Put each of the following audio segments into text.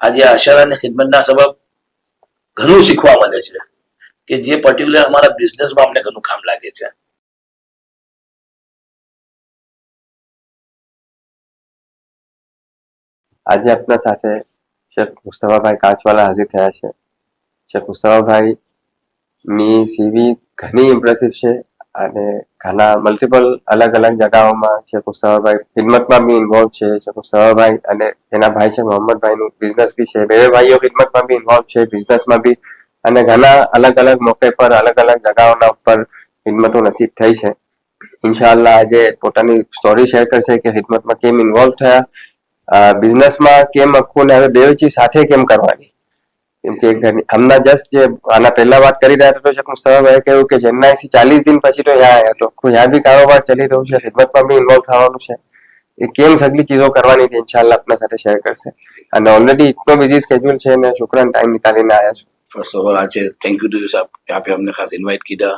આજે આશારાની ખિદમતના સબબ ઘણું શીખવા મળે છે કે જે પર્ટિક્યુલર અમારા બિઝનેસમાં અમને ઘણું કામ લાગે છે. આજે આપણા સાથે શેખ મુસ્તફાભાઈ કાચવાલા હાજર થયા છે. શેખ મુસ્તફાભાઈ ની સીવી ઘણી ઇમ્પ્રેસિવ છે અને ઘણા મલ્ટિપલ અલગ અલગ જગાઓમાં શેખ મુસ્તફાભાઈ ખિદમતમાં બી ઇન્વોલ્વ છે. શેખ મુસ્તફાભાઈ અને એના ભાઈ છે મોહમ્મદભાઈનું બિઝનેસ બી છે. બે ભાઈઓ ખિદમતમાં બી ઇન્વોલ્વ છે, બિઝનેસમાં બી, અને ઘણા અલગ અલગ મોકે પર અલગ અલગ જગાઓના ઉપર ખિદમતો નસીબ થઈ છે. ઇન્શાઅલ્લાહ આજે પોતાની સ્ટોરી શેર કરશે કે ખિદમતમાં કેમ ઇન્વોલ્વ થયા, બિઝનેસમાં કેમ આખું, ને હવે બે ચીજ સાથે કેમ કરવાની. કેમ કે હમણાં જસ્ટ જે આના પહેલા વાત કરી રહ્યા હતા તો શેખ મુસ્તફાભાઈએ કહ્યું કે ચેન્નાઈ થી 40 દિન પછી તો यहाँ आया तो यहाँ भी कारोबार चली રહ્યું છે, ખિદમતમાં બી ઇન્વોલ્વ થવાનું છે. એ કેમ સગલી ચીજો કરવાની છે ઇન્શાઅલ્લાહ આપણા સાથે શેર કરશે. અને ઓલરેડી इतना बिजी स्केड्यूल છે ને શુક્રન ટાઈમ निकालीને આયા છો. ફર્સ્ટ ઓફ ઓલ આજે થેન્ક યુ ટુ યુ સાહેબ, यहाँ पे हमने खास इनवाइट किया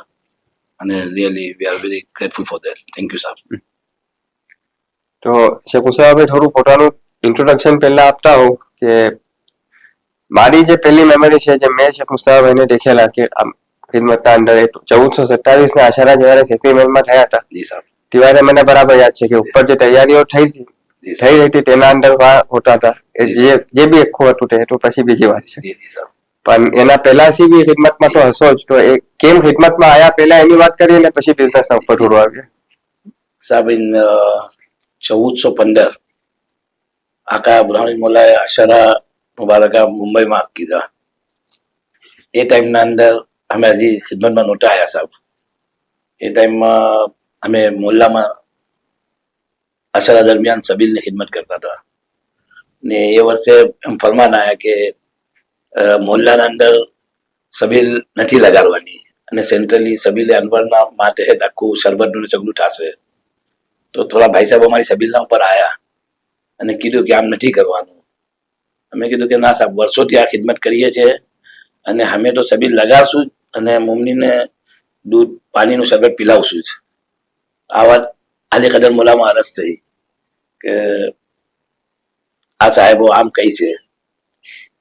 અને really we are very grateful for that. Thank you સાહેબ. તો શેખ મુસ્તફાભાઈ થોડું પોતાનું ઇન્ટ્રોડક્શન પહેલા આપતા હોઉં કે મારી જે પહેલી મેમરી છે જે મેં શેખ મુસ્તફાભાઈને દેખેલા કે આમ ખિદમતના અંદર 1427 ના આશારા જયારે સેફી મહેલમાં થયા હતા જી સાહેબ, ત્યારે મને બરાબર યાદ છે કે ઉપર જે તૈયારીઓ થઈ રહી હતી તેના અંદર હોતા હતા. જે બી આખું હતું તે તો પછી બીજી વાત છે. પણ એના પહેલાથી બી ખિદમતમાં તો હશો જ. તો એ કેમ ખિદમતમાં આયા પહેલા એની વાત કરીએ ને પછી બિઝનેસના ઉપર થોડું આવીએ. સાહેબ ઇન 1415 આકા બુરહાની મોલાએ આશારા મુબારકા મુંબઈમાં કીધા. એ ટાઈમના અંદર અમે હજી ખિદમતમાં નહોતા આવ્યા સાહેબ. એ ટાઈમમાં અમે મોહલ્લામાં આશારા દરમિયાન સબીલની ખિદમત કરતા હતા ને એ વર્ષે એમ ફરમાન આવ્યા કે મોહલ્લાના અંદર સબીલ નથી લગાડવાની અને સેન્ટ્રલી સબીલે અનવરના માથે આખું શરબતનું ચગલું થશે. તો થોડા ભાઈ સાહેબ અમારી સબીલના ઉપર આવ્યા અને કીધું કે આમ નથી કરવાનું. અમે કીધું કે ના સાહેબ, વર્ષોથી આ ખિદમત કરીએ છીએ અને અમે તો સબીલ લગાડશું જ અને મમ્મીને દૂધ પાણીનું શરબત પીલાવશું જ. આ વાત આલી કદર મોલામાં અરજ થઈ કે આ સાહેબો આમ કહી છે.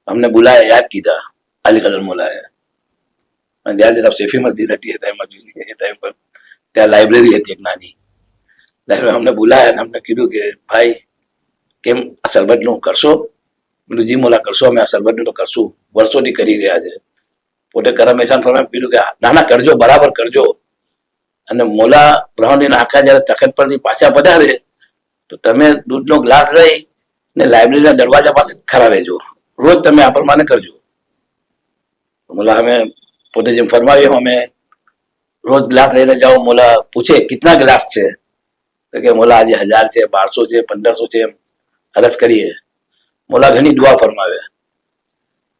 અમને બોલાયા, યાદ કીધા આલી કદર મોલાએ. અને જ્યારે સાહેબ સેફી મસ્જિદ હતી એ ટાઈમ પર, ત્યાં લાઇબ્રેરી હતી એક નાની. અમને બોલાયા અને અમને કીધું કે ભાઈ કેમ આ શરબતનું કરશો? મેં જી મોલા કરશો, અમે આ શરબતનું તો કરશું, વર્ષોથી કરી રહ્યા છે. પોતે કરમ એહસાન ફરમાન કીધું કે ના કરજો, બરાબર કરજો. અને મોલા બ્રાહ્મણીના આખા જયારે તખત પરથી પાછા પધારે તો તમે દૂધનો ગ્લાસ લઈ ને લાઇબ્રેરીના દરવાજા પાસે ખડા રહેજો. રોજ તમે આ પ્રમાણે કરજો. મોલા અમે પોતે જેમ ફરમાવ્યું અમે રોજ ગ્લાસ લઈને જાઓ. મોલા પૂછે કિતના ગ્લાસ છે? તો કે મોલા આજે 1000 છે, 1200 છે, 1500 છે, એમ અરજ કરીએ. મોલા ઘણી દુઆ ફરમાવે.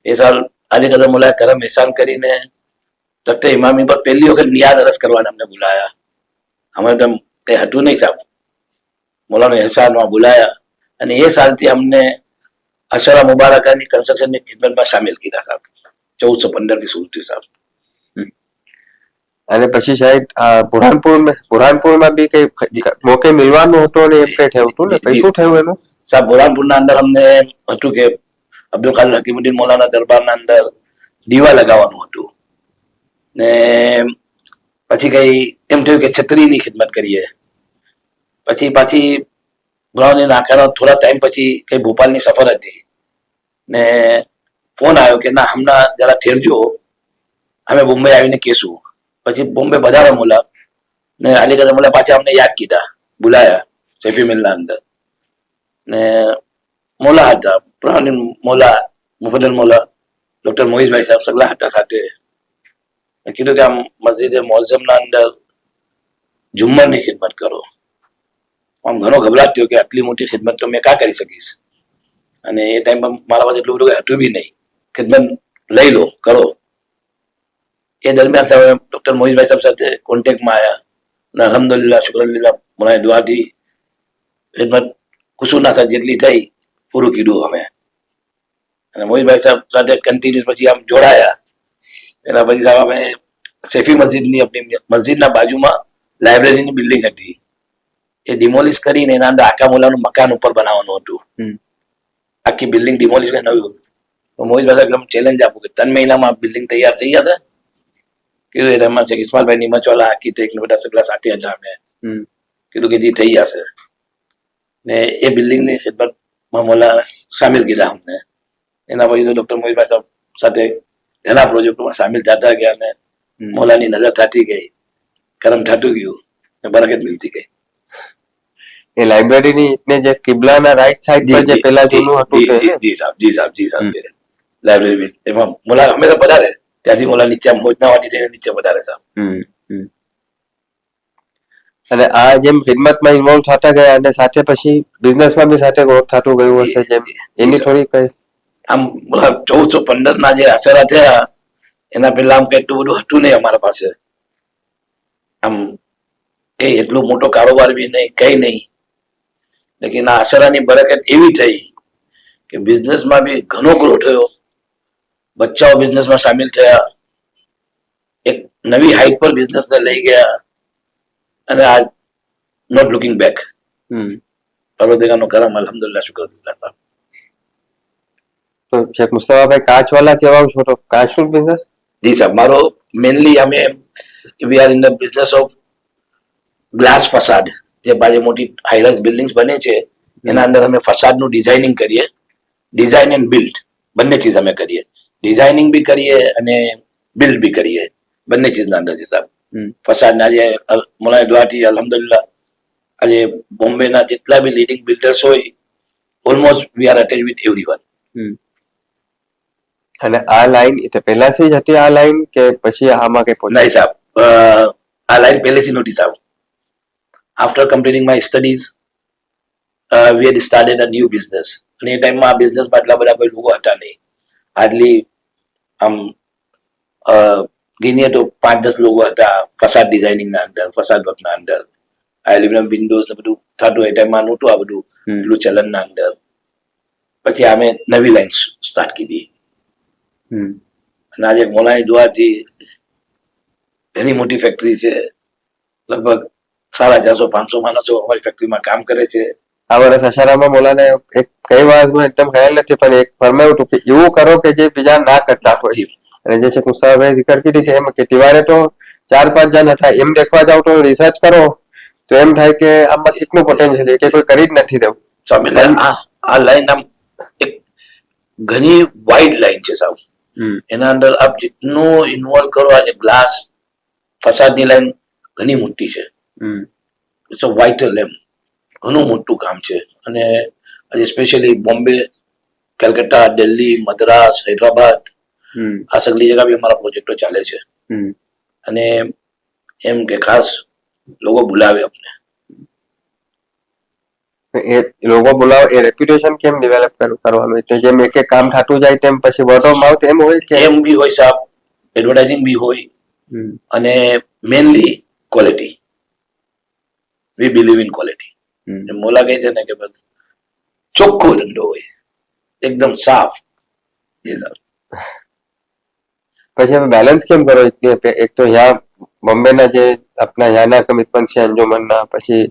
એ સાલ આલી કદર મોલાએ કરમ એહસાન કરીને તખ્તે ઇમામી પર પહેલી વખત નિયાઝ અરજ કરવાને અમને બોલાયા. અમે તો કંઈ હતું નહીં સાહેબ. મોલાનો એહસાનમાં બોલાયા અને એ સાલથી અમને અશરા મુબારકાની કન્સ્ટ્રક્શનની ખિદમતમાં સામેલ કર્યા સાહેબ. 1415 થી શરૂ થયું સાહેબ. અને પછી શાયદ બુરહાનપુરમાં બી કઈ મોકે મિલવાનું હતું ને એમ કઈ થયું હતું ને, કઈ શું થયું એનું? સાહેબ બુરહાનપુરના અંદર અમને હતું કે અબ્દુલ કાદર હકીમુદ્દીન મૌલાના દરબારના અંદર દીવા લગાવવાનું હતું ને પછી કઈ એમ થયું કે છત્રીની ખિદમત કરીએ. પછી પાછી બુરહાની નાખાનો થોડા ટાઈમ પછી કઈ ભોપાલની સફર હતી ને ફોન આવ્યો કે ના હમણાં જરા ઠેરજો, અમે બોમ્બે આવીને કહેશું. પછી બોમ્બે પધારો મોલા ને આલી કદર મોલા પાછા અમને યાદ કીધા, બોલાયા સેફી મિલના અંદર ને મોલા હતા મોલા મુફદ્દલ મોલા ડોક્ટર મોહિતભાઈ સાહેબ સગલા હતા સાથે. કીધું કે આમ મસ્જિદે મોઝમના અંદર ઝુમ્મરની ખિદમત કરો. આમ ઘણો ગભરાટ થયો કે આટલી મોટી ખિદમત તો મેં કા કરી શકીશ. અને એ ટાઈમ પર મારા પાસે એટલું બધું હતું બી નહીં. ખિદમત લઈ લો, કરો. એ દરમિયાન સાહેબ ડોક્ટર મોહિતભાઈ સાહેબ સાથે કોન્ટેક્ટમાં આવ્યા અને અલહમદુલિલ્લાહ શુક્રલિલ્લાહ મોલાની દુઆથી ખિદમત કુસુરના સાહેબ જેટલી થઈ પૂરું કીધું અમે. અને મોહિતભાઈ સાહેબ સાથે કન્ટિન્યુઅસ પછી આમ જોડાયા. એના પછી સાહેબ અમે સેફી મસ્જિદની આપણી મસ્જિદના બાજુમાં લાઇબ્રેરીની બિલ્ડિંગ હતી, એ ડિમોલિશ કરીને એના અંદર આકા મોલાનું મકાન ઉપર બનાવવાનું હતું. આખી બિલ્ડિંગ ડિમોલિશ કરીને નવી મોહિતભાઈ એકદમ ચેલેન્જ આપું કે 3 મહિનામાં બિલ્ડિંગ તૈયાર થઈ જશે. કીધું એટલે એમાં છે કે ઇસ્માલભાઈ નિમચવાલા આર્કિટેક્ટ ને બધા સગલા સાથે હતા અમે. કીધું કે જી થઈ જશે ને એ બિલ્ડિંગની ખિદમતમાં મોલા સામેલ કીધા અમને. એના પછી તો ડોક્ટર મોહિતભાઈ સાહેબ સાથે ઘણા પ્રોજેક્ટોમાં સામેલ થતા ગયા ને મોલાની નજર થતી ગઈ, કરમ થતું ગયું ને બરકત મિલતી ગઈ. એ લાઇબ્રેરીની ને જે કિબલાના રાઈટ સાઈડ પર જે પેલા જૂનું હતું તે ને? જી સાહેબ લાઇબ્રેરી એમાં મોલા હંમેશા પધારે. ત્યાંથી મોલા નીચે મોજનાવાથી થઈને નીચે પધારે સાહેબ. અને આ જેમ ખિદમતમાં ઇન્વોલ્વ થતા ગયા અને સાથે પછી બિઝનેસમાં બી સાથે ગ્રોથ થતું ગયું હશે જેમ એની થોડી કઈ આમ 1415 ના જે આશરા થયા એના પહેલા આમ કઈ એટલું બધું હતું નહીં અમારા પાસે. આમ એ એટલો મોટો કારોબાર બી નહીં, કઈ નહીં. લેકિન આ આશરાની બરકત એવી થઈ કે બિઝનેસમાં બી ઘણો ગ્રો થયો. બચ્ચાઓ બિઝનેસમાં સામેલ થયા, એક નવી હાઈટ પર બિઝનેસને લઈ ગયા અને આ નોટ લુકિંગ બેક. પરવરદિગારનો કરમ, અલ્હમ્દુલિલ્લાહ, શુક્ર. તો શેખ મુસ્તફાભાઈ કાચવાલા કેવા છો? તો કાચનું બિઝનેસ? જી સાહેબ, મારો મેનલી અમે we are in the business of glass facade. જે બાજુ મોટી હાઈરાઇઝ બિલ્ડિંગ્સ બને છે એના અંદર અમે ફસાડનું ડિઝાઇનિંગ કરીએ. ડિઝાઇન એન્ડ બિલ્ડ બંને ચીજ અમે કરીએ. ડિઝાઇનિંગ બી કરીએ અને બિલ્ડ બી કરીએ, બંને ચીજના અંદર છે સાહેબ. ફસાડના જે મોલાએ દુઆથી અલ્હમ્દુલિલ્લાહ આજે બોમ્બેના જેટલા બી લીડિંગ બિલ્ડર્સ હોય almost we are attach with everyone. અને આ લાઈન એટલે પહેલાથી જ હતી આ લાઈન કે પછી આમાં કઈ નહીં સાહેબ, આ લાઈન પહેલેથી નહોતી સાહેબ. After completing my studies we had started a new business. અને એ ટાઈમમાં આ બિઝનેસમાં એટલા બધા કોઈ લોકો હતા નહીં. હાર્ડલી આમ ગણીએ તો 5-10 લોકો હતા ફસાડ ડિઝાઇનિંગના અંદર, ફસાડ વર્કના અંદર. એલ્યુમિનિયમ વિન્ડોઝ ને બધું થતું એ ટાઈમમાં નહોતું આ બધું એટલું ચલનના અંદર. પછી અમે નવી લાઈન સ્ટાર્ટ કીધી અને આજે મોલાની દુઆથી ઘણી મોટી ફેક્ટરી છે. લગભગ 450-500 માણસો અમારી ફેક્ટરીમાં કામ કરે છે. આ વર્ષ અશારામાં મોલાને એક કઈ વારમાં એકદમ ખ્યાલ નથી પણ એક ફરમાયું હતું કે એવું કરો કે જે બીજા ના કરતા હોય. અને જે શેખ મુસ્તફાભાઈ zikr કીધી કે એમ કે દિવારે તો 4-5 જણ હતા, એમ દેખવા જાવ તો રિસર્ચ કરો તો એમ થાય કે આમાં કેટલું પોટેન્શિયલ છે કે કોઈ કરી જ નથી દેવું. આ લાઈન આમ એક ઘણી વાઇડ લાઈન છે સાહેબ. એના અંદર આપ જેટલું ઇન્વોલ્વ કરો, આજે ગ્લાસ ફસાદની લાઈન ઘણી મોટી છે. ઇટ્સ અ વાઇટલ એમ ઘણું મોટું કામ છે. અને આજે સ્પેશિયલી બોમ્બે, કલકત્તા, દિલ્હી, મદ્રાસ, હૈદરાબાદ આ સગલી જગા બી અમારા પ્રોજેક્ટો ચાલે છે. અને એમ કે ખાસ લોકો બોલાવે અમને. એ લોકો બોલાવો એ રેપ્યુટેશન કેમ ડેવલપ કરવાનું એટલે જેમ એક એક કામ થતું જાય તેમ પછી વર્ડ ઓફ માઉથ એમ હોય કે એમ બી હોય સાહેબ, એડવર્ટાઇઝિંગ બી હોય અને mainly quality. We believe in quality. મોલા કહે છે ને કે બસ ચોખ્ખો ધંધો હોય, એકદમ સાફ. પછી હવે બેલેન્સ કેમ કરો? એક તો यहाँ બોમ્બેના જે આપણા યહાના કમિટમેન્ટ છે અંજુમનના, પછી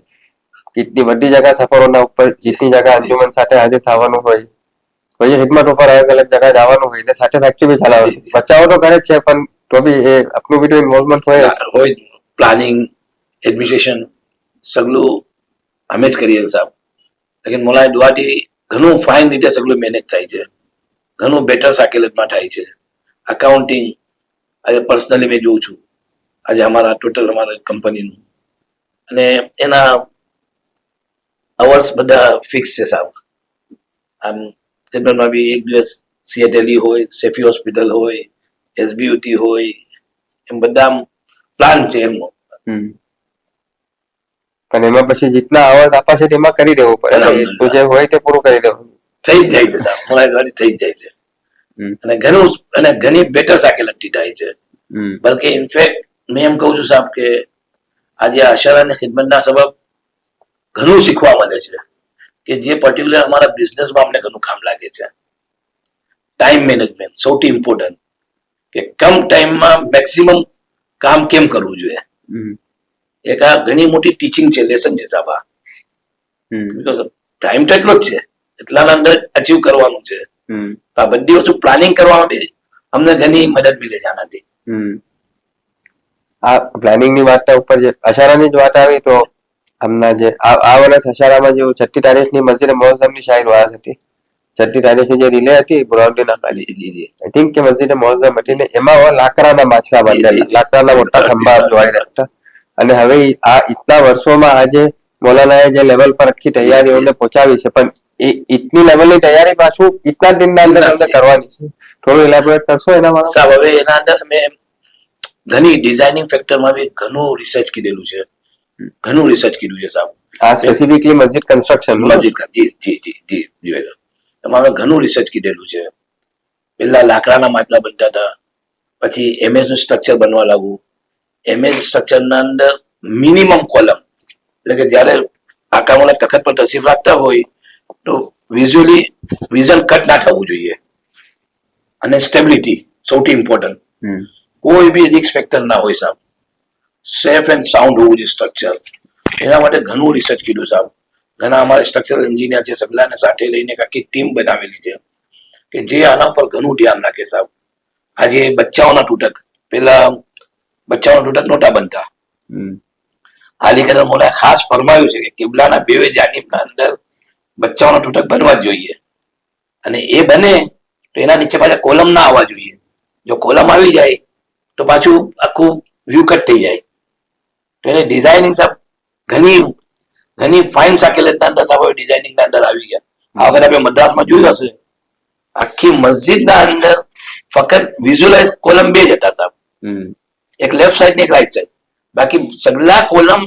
કેટલી બધી જગા સફરોના ઉપર જેટલી જગા અંજુમન સાથે હાજર થવાનું હોય, પછી ખિદમત ઉપર અલગ અલગ જગા જવાનું હોય, એટલે સાથે ફેક્ટરી બી ચલાવવાનું. બચાવો તો કરે જ છે પણ તો બી એ આપણું બી ઇન્વોલ્વમેન્ટ હોય. પ્લાનિંગ, એડમિનિસ્ટ્રેશન સગલું અમે જ કરીએ સાહેબ. લેકિન મોલાની દુઆથી ઘણું ફાઇન રીતે સગલું મેનેજ થાય છે, ઘણું બેટર સાકેલતમાં થાય છે. અકાઉન્ટિંગ આજે પર્સનલી મેં જોઉં છું આજે અમારા ટોટલ અમારા કંપનીનું, અને એના અવર્સ બધા ફિક્સ છે સાહેબ. આમ ખિદમતમાં બી એક દિવસ સીએટએલઈ હોય, સેફી હોસ્પિટલ હોય, એસબીયુટી હોય, એમ બધા પ્લાન છે એમનો. પણ એમાં પછી જેટલા અવર્સ આપાશે તેમાં કરી દેવું પડે, એટલું જે હોય તે પૂરું કરી દેવું. થઈ જ જાય છે સાહેબ, મોલા ગાડી થઈ જ જાય છે. અને ઘણું અને ઘણી બેટર સાકેલતી થાય છે. બલકે ઇનફેક્ટ મેં એમ કહું છું સાહેબ કે આજે અશરા અને ખિદમતના સબબ ઘણું શીખવા મળે છે કે જે પર્ટિક્યુલર અમારા બિઝનેસમાં અમને ઘણું કામ લાગે છે. ટાઈમ મેનેજમેન્ટ સૌથી ઇમ્પોર્ટન્ટ, કે કમ ટાઈમમાં મેક્સિમમ કામ કેમ કરવું જોઈએ. એક આ ઘણી મોટી ટીચિંગ છે, લેસન છે સાહેબ. આ બીકોઝ ટાઈમ તો એટલો જ છે, એટલાના અંદર અચીવ કરવાનું છે. તો આ બધી વસ્તુ પ્લાનિંગ કરવામાં બી અમને ઘણી મદદ મિલે છે આનાથી. આ પ્લાનિંગ ની વાત ઉપર જે અશારાની જ વાત આવી તો હમણાં જે આ વર્ષ અશારામાં જે 6મી તારીખની મસ્જિદ મોઅઝ્ઝમની શાહી વાસ હતી, 6મી તારીખે જે રિલે હતી બુરાઉદ્દીન અકાની, આઈ થિંક કે મસ્જિદ મોઅઝ્ઝમ હતી ને એમાં લાકડાના માછલા બાંધેલા, લાકડાના મોટા ખંભા જોઈ રાખતા. અને હવે આ ઇતના વર્ષોમાં આજે મૌલાનાએ જે લેવલ પર આખી તૈયારીઓને પહોંચાવી છે, પણ એ ઇતની લેવલની તૈયારી પાછું ઇતના દિનના અંદર તમને કરવાની છે. થોડું ઇલેબોરેટ કરશો એના માટે? સાહેબ હવે એના અંદર મેં ઘણી ડિઝાઇનિંગ ફેક્ટરમાં બી ઘણું રિસર્ચ કીધેલું છે, ઘણું રિસર્ચ કીધું છે સાહેબ. આ સ્પેસિફિકલી મસ્જિદ કન્સ્ટ્રક્શન મસ્જિદ જી જી જી જી જી સાહેબ, એમાં મેં ઘણું રિસર્ચ કીધેલું છે. પેલા લાકડાના માટલા બનતા હતા, પછી એમએસ નું સ્ટ્રક્ચર બનવા લાગુ. એમએસ સ્ટ્રક્ચરના અંદર મિનિમમ કોલમ, એટલે કે જયારે આકામોના તખત પર તશરીફ રાખતા હોય તો વિઝ્યુઅલી વિઝન કટ ના થવું જોઈએ, અને સ્ટેબિલિટી સૌથી ઇમ્પોર્ટન્ટ. કોઈ બી રિસ્ક ફેક્ટર ના હોય સાહેબ, સેફ એન્ડ સાઉન્ડ હોવું જોઈએ સ્ટ્રક્ચર. એના માટે ઘણું રિસર્ચ કીધું સાહેબ. ઘણા અમારા સ્ટ્રક્ચરલ એન્જિનિયર છે, સગલાને સાથે લઈને આખી ટીમ બનાવેલી છે કે જે આના પર ઘણું ધ્યાન રાખે સાહેબ. આજે બચ્ચાઓના તૂટક, પેલા બચ્ચાઓના તૂટક નહોતા બનતા, હાલી કદમ મોલા ખાસ ફરમાયું છે કે કિબલાના બેવે જાનિબના અંદર બચ્ચાઓના તૂટક બનવા જ જોઈએ, અને એ બને તો એના નીચે પાછા કોલમ ના આવવા જોઈએ. જો કોલમ આવી જાય તો પાછું આખું વ્યૂ કટ થઈ જાય. તો એને ડિઝાઇનિંગ સાહેબ ઘણી ફાઇન સાકેલેટના અંદર સાહેબ ડિઝાઇનિંગના અંદર આવી ગયા. આ વખતે આપણે મદ્રાસમાં જોયું હશે, આખી મસ્જિદના અંદર ફક્ત વિઝ્યુઅલાઇઝ કોલમ 2 જ હતા સાહેબ, એક લેફ્ટ સાઈડ ને એક રાઈટ સાઈડ. બાકી સગલા કોલમ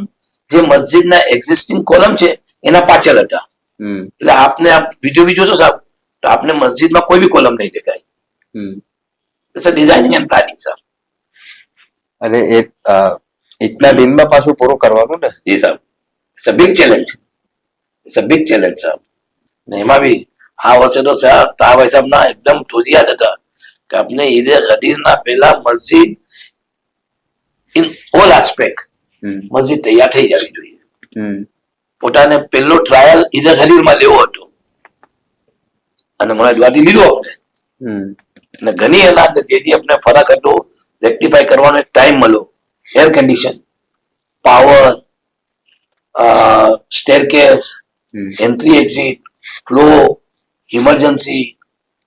જે મસ્જિદના એક્ઝિસ્ટિંગ કોલમ છે એના પાછળ હતા. એટલે આપને આપ વિડીયો જોશો સાહેબ તો આપને મસ્જિદમાં કોઈ બી કોલમ નહીં દેખાય. ડિઝાઇનિંગ એન્ડ પ્લાનિંગ સાહેબ. અને એ ઇતના દિનમાં પાછું પૂરું કરવાનું ને? જી સાહેબ, it's a big challenge, it's a big challenge સાહેબ. ને એમાં બી આ વર્ષે તો સાહેબ તાવાઈ સાહેબ ના એકદમ ધોતિયાત હતા કે આપણે ઈદે ગદીરના પહેલા મસ્જિદ ઇન ઓલ આસ્પેક્ટ મસ્જિદ તૈયાર થઈ જવી જોઈએ. પોતાને પહેલો ટ્રાયલ ઈદે ગદીરમાં લેવો હતો અને મને દ્વારથી લીધો આપણે. અને ઘણી એના જેથી આપણે ફરક હતો રેક્ટિફાઈ કરવાનો એક ટાઈમ મળ્યો. Air condition, power, staircase, entry exit, flow, emergency,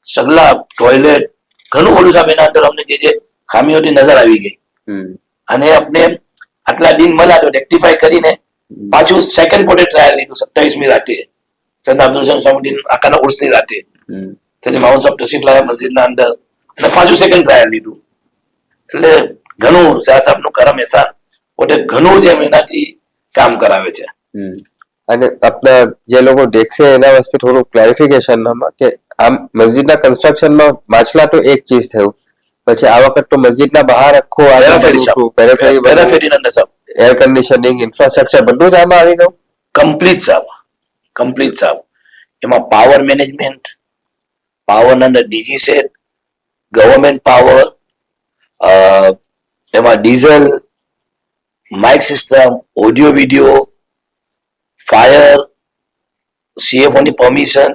સગલા, ટોયલેટ, ઘણું બધું સાહેબ એના અંદર અમને જે ખામીઓથી નજર આવી ગઈ. અને આપણે આટલા દિન મળ્યા તો રેક્ટિફાઈ કરીને પાછું સેકન્ડ પોટે ટ્રાયલ લીધું 27મી રાતે, સરદાર અબ્દુલ હસન સામુદ્દીન આકાના ઉર્સની રાતે. તેથી માઉન સાહેબ તશરીફ લાયા મસ્જિદના અંદર અને પાછું સેકન્ડ ટ્રાયલ લીધું. એટલે ઘણું શાહ સાહેબનું કરમ એહસાન પોતે ઘણું જ એનાથી કામ કરાવે છે. અને આપણા જે લોકો દેખશે એના વાસ્તે થોડું ક્લેરિફિકેશન કે આમ મસ્જિદના કન્સ્ટ્રક્શનમાં માછલા તો એક ચીજ થયું, પછી આ વખત તો મસ્જિદના બહાર આખું પેરાફેરી અંદર સાહેબ એર કન્ડિશનિંગ, ઇન્ફ્રાસ્ટ્રક્ચર બધું જ આમાં આવી ગયું કમ્પ્લીટ સાહેબ, કમ્પ્લીટ સાહેબ. એમાં પાવર મેનેજમેન્ટ, પાવરના અંદર ડીજી સેટ, ગવર્મેન્ટ પાવર, એમાં diesel, mic system, audio video, fire, CFO ની permission,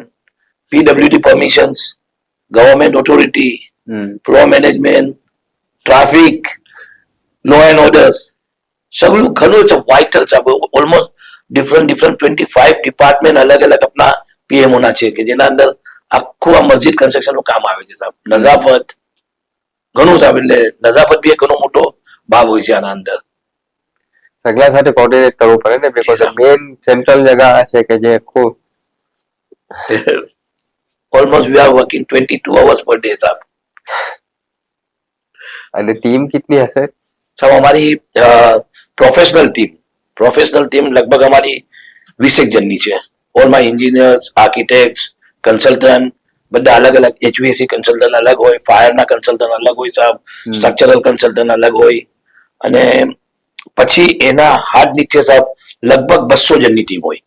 PWD permissions, government authority, flow management, traffic, law and orders, સગલું ઘણું છે વાઇટલ છે. ઓલમોસ્ટ ડિફરન્ટ 25 ડિપાર્ટમેન્ટ અલગ અલગ આપણા PMO ના છે કે જેના અંદર આખું આ મસ્જિદ કન્સ્ટ્રક્શન નું કામ આવે છે સાહેબ. નજાફત ઘણું સાહેબ, એટલે નજાફત બી એક ઘણો મોટો ભાગ હોય છે આના અંદર. સગલા સાથે કોર્ડિનેટ કરવું પડે ને, બીકોઝ મેઇન સેન્ટ્રલ જગા છે કે જે ખૂબ almost we are working 22 hours per day સાહેબ. અને ટીમ કેટલી હશે સાહેબ? અમારી પ્રોફેશનલ ટીમ લગભગ અમારી 20 જણની છે. All my engineers, architects, consultant બધા અલગ અલગ. HVAC કન્સલ્ટન્ટ અલગ હોય, ફાયરના કન્સલ્ટન્ટ અલગ હોય સાહેબ, સ્ટ્રક્ચરલ કન્સલ્ટન્ટ અલગ હોય, અને પછી એના હાથ નીચે સાહેબ લગભગ 200 જણની ટીમ હોય.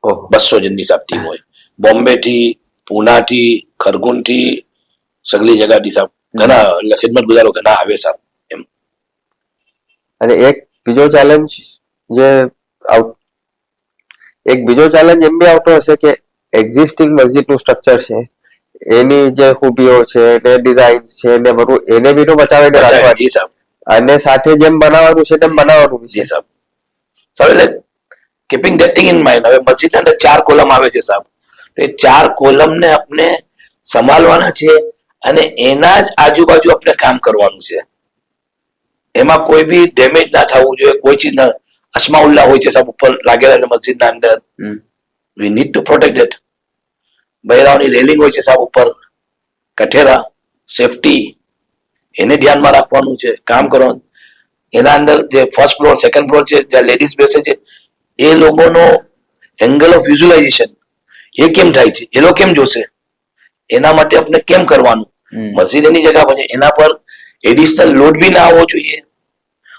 200 જણની સાહેબ ટીમ હોય, બોમ્બે થી, પુના થી, ખરગોન થી, સગલી જગાથી સાહેબ. ઘણા એટલે ખિદમત ગુજારો ઘણા આવે સાહેબ એમ. અને એક બીજો ચેલેન્જ એમ બી આવતો હશે કે એક્ઝિસ્ટિંગ મસ્જિદનું સ્ટ્રક્ચર છે એની જે ખૂબીઓ છે ને ડિઝાઇન છે ને બધું એને બી તો બચાવીને રાખવાની જી સાહેબ, અને સાથે જેમ બનાવવાનું છે તેમ બનાવવાનું જી સાહેબ. સાહેબ એટલે keeping that thing in mind, હવે મસ્જિદના અંદર 4 કોલમ આવે છે સાહેબ, એ 4 કોલમને આપણે સંભાળવાના છે અને એના જ આજુબાજુ આપણે કામ કરવાનું છે. એમાં કોઈ બી ડેમેજ ના થવું જોઈએ, કોઈ ચીજ ના. અસ્માઉલ્લાહ હોય છે સાહેબ ઉપર લાગેલા છે મસ્જિદના અંદર, we need to protect it. બહેરાઓની રેલિંગ હોય છે સાહેબ ઉપર, કઠેરા, સેફટી, એને ધ્યાનમાં રાખવાનું છે, કામ કરવાનું. એના અંદર જે ફર્સ્ટ ફ્લોર સેકન્ડ ફ્લોર છે જ્યાં લેડીઝ બેસે છે એ લોકોનો એંગલ ઓફ વિઝ્યુલાઇઝેશન એ કેમ થાય છે, એ લોકો કેમ જોશે, એના માટે આપણે કેમ કરવાનું. મસ્જિદ એની જગ્યા પર છે, એના પર એડિશનલ લોડ બી ના આવવો જોઈએ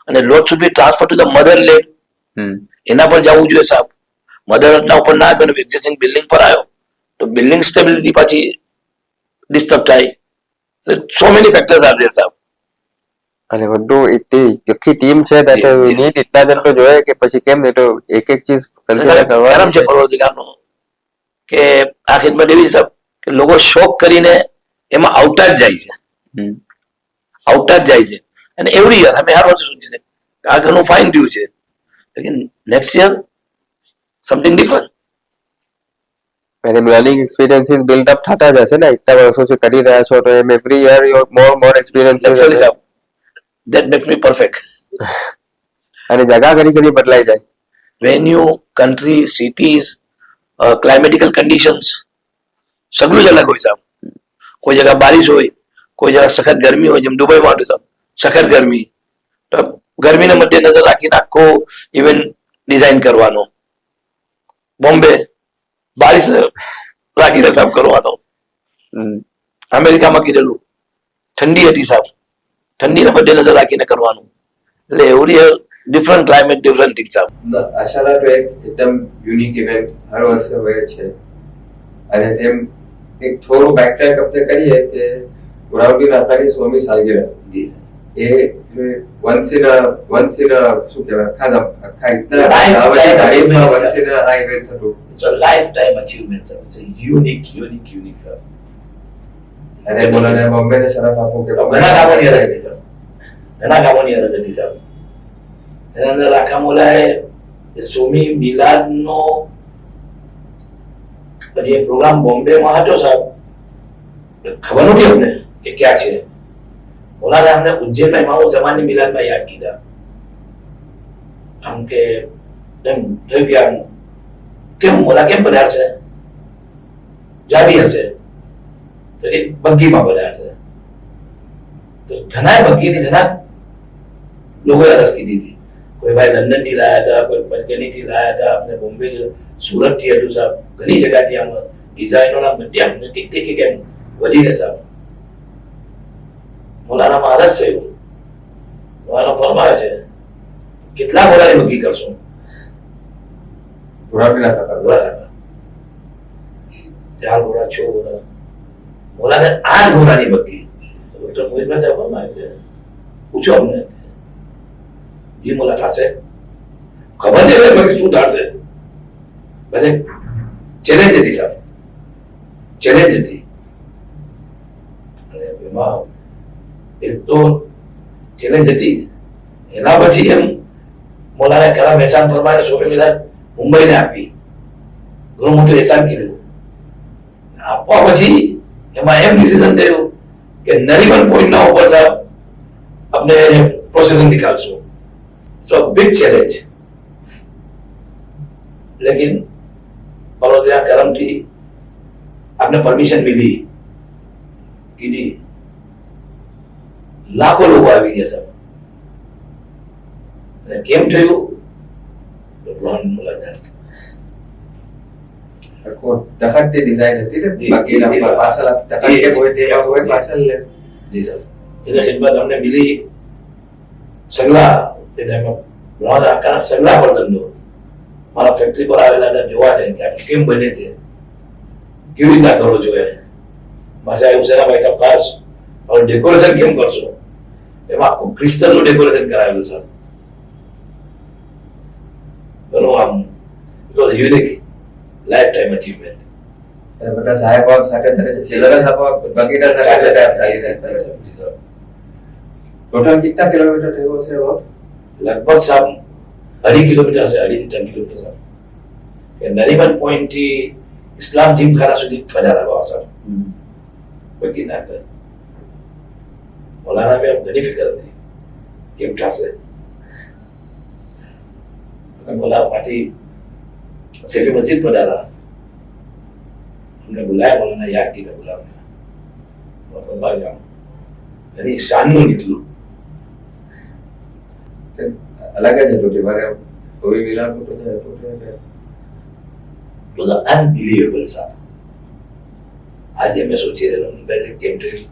અને load should be transfer to the mother land, એના પર જવું જોઈએ સાહેબ. મધર અર્થના ઉપર ના ગયો, એક્ઝિસ્ટિંગ બિલ્ડિંગ પર આવ્યો તો બિલ્ડિંગ સ્ટેબિલિટી પાછી ડિસ્ટર્બ થાય. So many factors are there સાહેબ. અને બધું આખી ટીમ છે that need એટલા જણ તો જોઈએ કે પછી કેમ નહીં તો એક ચીજ કન્સિડર કારણ છે કરવાની પરોધિકારનો કે આ ખિદમત એવી સાહેબ કે લોકો શોખ કરીને એમાં આવતા જ જાય છે, આવતા જ જાય છે. અને એવરી યર અમે હર વર્ષે સૂચીએ છીએ કે આ ઘણું ફાઇન થયું છે, લેકિન નેક્સ્ટ યર સમથિંગ ડિફરન્ટ. અને લર્નિંગ એક્સપિરિયન્સીસ બિલ્ડ અપ થતા જ હશે ને એટલા વર્ષોથી કરી રહ્યા છો તો એમ every year your more experiences Naturally, સાહેબ, that makes me perfect. અને જગા ઘડી ઘડી બદલાઈ જાય. વેન્યુ, કન્ટ્રી, સિટીઝ, ક્લાઇમેટિકલ કન્ડિશન્સ સગળું જ અલગ હોય સાહેબ. કોઈ જગ્યા બારિશ હોય, કોઈ જગ્યા સખત ગરમી હોય, જેમ દુબઈમાં હતું સાહેબ સખત ગરમી, તો ગરમીને મધ્ય નજર રાખીને આખો ઇવેન્ટ ડિઝાઇન કરવાનો. બોમ્બે બારિશ રાખીને સાહેબ કરવાનો. અમેરિકામાં કીધેલું ઠંડી હતી સાહેબ, ઠંડીને મધ્ય નજર રાખીને કરવાનું. એટલે every different climate, different thing સાહેબ. આશારા તો એક એકદમ યુનિક ઇવેન્ટ હર વર્ષે હોય છે અને એમ એક થોડું બેકટ્રેક આપણે કરીએ કે ગુરાવડી નાતાની 100મી સાલગીરહ એ વન્સ ઇન શું કહેવાય આખા ઇતના વન્સ ઇન આ ઇવેન્ટ હતું. It's a lifetime achievement, sir. It's a unique, sir. અને બોલાને બોમ્બેને શરફ આપું કે ઘણા કામોની અરજ હતી, સર. ઘણા કામોની અરજ હતી, સર. એના અંદર રાખા મોલાએ સોમી મિલાદનો જે પ્રોગ્રામ બોમ્બેમાં હતો સાહેબ, ખબર નથી અમને કે ક્યાં છે. મોલાને અમને ઉજ્જૈનમાં ઇમામ જમાની મિલાદમાં યાદ કીધા. આમ કે એમ થયું કે આમ કેમ મોલા કેમ બધા છે, જાવી હશે તો એ બગ્ગીમાં બધા છે. તો ઘણા બગ્ગીની ઘણા લોકોએ અરજ કીધી હતી. કોઈ ભાઈ લંડન થી લાયા હતા, કોઈ પંચગની થી લાયા હતા, આપણે બોમ્બે સુરત થી હતું સાહેબ, ઘણી જગ્યાથી આમ ડિઝાઇનોના બધી અમને કંઈક કેમ વધીને સાહેબ. મોલાનામાં અરજ થયું, મોલાનો ફરમાયો છે કેટલા મોલાની બગ્ગી કરશું. ગુરાવડી નાતા 4 ઘોડા 6 ઘોડા, મોલાને 8 ઘોડાની બગ્ગી. ડોક્ટર મોહિતભાઈ સાહેબ ફરમાયું છે, પૂછો અમને જી મોલા થશે, ખબર નહીં શું થશે. ભલે ચેલેન્જ હતી સાહેબ, ચેલેન્જ હતી. અને એમાં એક તો ચેલેન્જ હતી, એના પછી એમ મોલાને કરા મહેસાન ફરમાઈને સોફે મિલાદ મુંબઈને આપી, ઘણું મોટું એહસાન કીધું. આપવા પછી એમાં એમ ડિસિઝન થયું કે નરીમન પોઈન્ટના ઉપર સાહેબ આપણે પ્રોસેસિંગ નિકાલશું. So big challenge. લેકિન પરોધિયા કરમથી આપને પરમિશન મિલી, કીધી, લાખો લોકો આવી ગયા સાહેબ. અને કેમ થયું મુલાકાત તખતની ડિઝાઇન હતી ને બાકીના પાછળ તખત કે હોય જેવા હોય પાછળ લે. જી સર. એટલે ખિદમત અમને મિલી સગલા તે ટાઈમમાં મારા આકાના સગલા ફરજંદો મારા ફેક્ટરી પર આવેલા હતા જોવા જાય કે આ કેમ બને છે, કેવી રીતના કરો છો. એમ માસા હુસેનાભાઈ સાહેબ ખાસ હવે ડેકોરેશન કેમ કરશો, એમાં આખું ક્રિસ્ટલનું ડેકોરેશન કરાવેલું સર. ઘણું આમ it was unique lifetime achievement. અને બધા સાહેબ સાથે સાથે चिल्ड्रन साहब बाकी સાથે સાથે टोटल कितना किलोमीटर थे वो से वो લગભગ સાહેબ 2.5 કિલોમીટર હશે, 2.5 થી 3 કિલોમીટર સાહેબ. કે નરીમન પોઈન્ટ થી ઇસ્લામ જીમખાના સુધી પધારા બાબા સાહેબ બાકી ના કરે. મૌલાના મેં ઘણી ફિકર હતી કેમ થશે. મૌલાનામાંથી સેફી મસ્જિદ પધારા, हमने बुलाया, मौलाना याद की मैं बुलाऊंगा घनी शानનું નીકળ્યું. अलग है जो मारे कोई मिला तो It was unbelievable સાહેબ. આજે મેં સોચી રહ્યો હું કેમ થયું.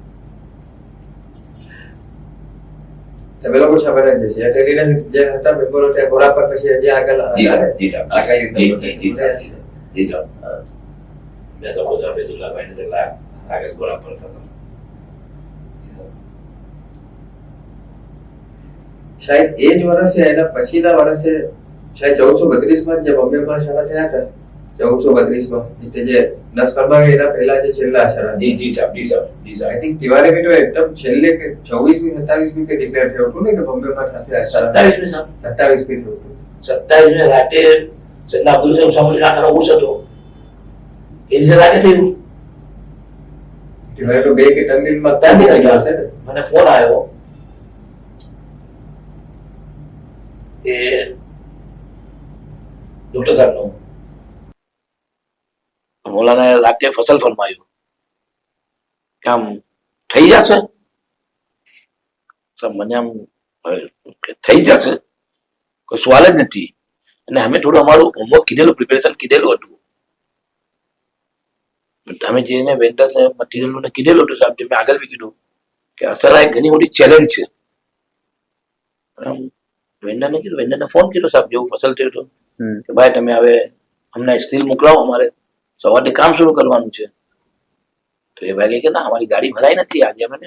તમે લોકો છે બને છે ટેરીના જે હતા મેમ્બરો તે ઘોડા પર પછી જે આગળ જી સાહેબ, જી સાહેબ, આગળ જી જી જી સાહેબ, જી સાહેબ. मैं तो खुद हाफिजुल्लाह भाई ने से लाया आगे गोरा पड़ता था. शायद એ જ વર્ષે એના પછીના વર્ષે શાયદ 1432 માં જે બોમ્બેમાં શરા થયા હતા 1432 માં એટલે જે 10 કરવામાં એના પહેલા જે છેલ્લા શરા जी जी साहब, जी साहब, जी આઈ साहब. થિંક તિવારી બી તો એકદમ છેલ્લે કે 24મી 27મી કે ડિક્લેર થયું હતું ને કે બોમ્બેમાં થશે આ શરા 27 में साहब, 27મી થયું હતું 27 में राते सन्ना अब्दुल से समझ ना करो उस तो इन से राते थी તિવારી તો 2 કે 3 દિનમાં ત્રણ દિન થઈ ગયા. હશે ને मैंने फोन आयो કે ડોક્ટર સાહેબ નો મૌલાના રાતે ફસલ ફરમાયું કે આમ થઈ જશે સાહેબ. મને આમ કે થઈ જશે કોઈ સવાલ જ નથી. અને અમે થોડું અમારું હોમવર્ક કીધેલું, પ્રિપેરેશન કીધેલું હતું. અમે જેને વેન્ડર્સ ને મટીરિયલ ને કીધેલું હતું સાહેબ, જે મેં આગળ બી કીધું કે અસર આ એક ઘણી મોટી ચેલેન્જ છે. વેન્ડરને કીધું, વેન્ડરને ફોન કર્યો સાહેબ જેવું ફસલ થયું હતું કે ભાઈ તમે હવે અમને સ્ટીલ મોકલાવો, અમારે સવારથી કામ શરૂ કરવાનું છે. તો એ ભાઈ કહે કે ના અમારી ગાડી ભરાઈ નથી આજે અમે,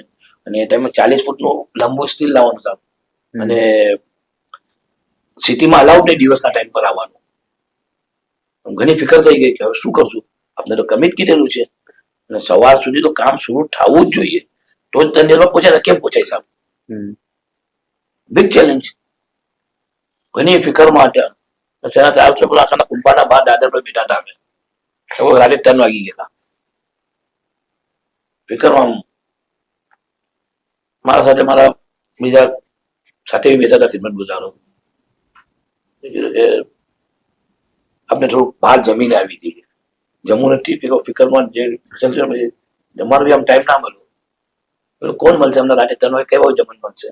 અને એ ટાઈમે 40 ફૂટનું લાંબુ સ્ટીલ લાવવાનું સાહેબ. અને સિટીમાં અલાઉડ નહીં દિવસના ટાઈમ પર આવવાનું. ઘણી ફિકર થઈ ગઈ કે હવે શું કરશું, આપણે તો કમિટ કીધેલું છે અને સવાર સુધી તો કામ શરૂ થવું જ જોઈએ, તો જ તંદેલમાં પહોંચાય. કેમ પહોંચાય સાહેબ? Big challenge. ઘણી ફિકરમાં હતા. સેના ચાર છે પેલા આખાના કુંભાના બહાર દાદર પર બેઠા હતા. અમે રાતે 3 વાગી ગયેલા ફિકરમાં. મારા સાથે મારા બીજા સાથે બેસા હતા ખિદમત ગુજારો. આપણે થોડું બહાર જમીને આવી જઈએ, જમવું નથી ફિકરમાં જે ફસલ છે પછી જમવાનો બી આમ ટાઈમ ના મળ્યો. કોણ મળશે અમને રાતે 3 વાગે? કેવો જમણ મળશે?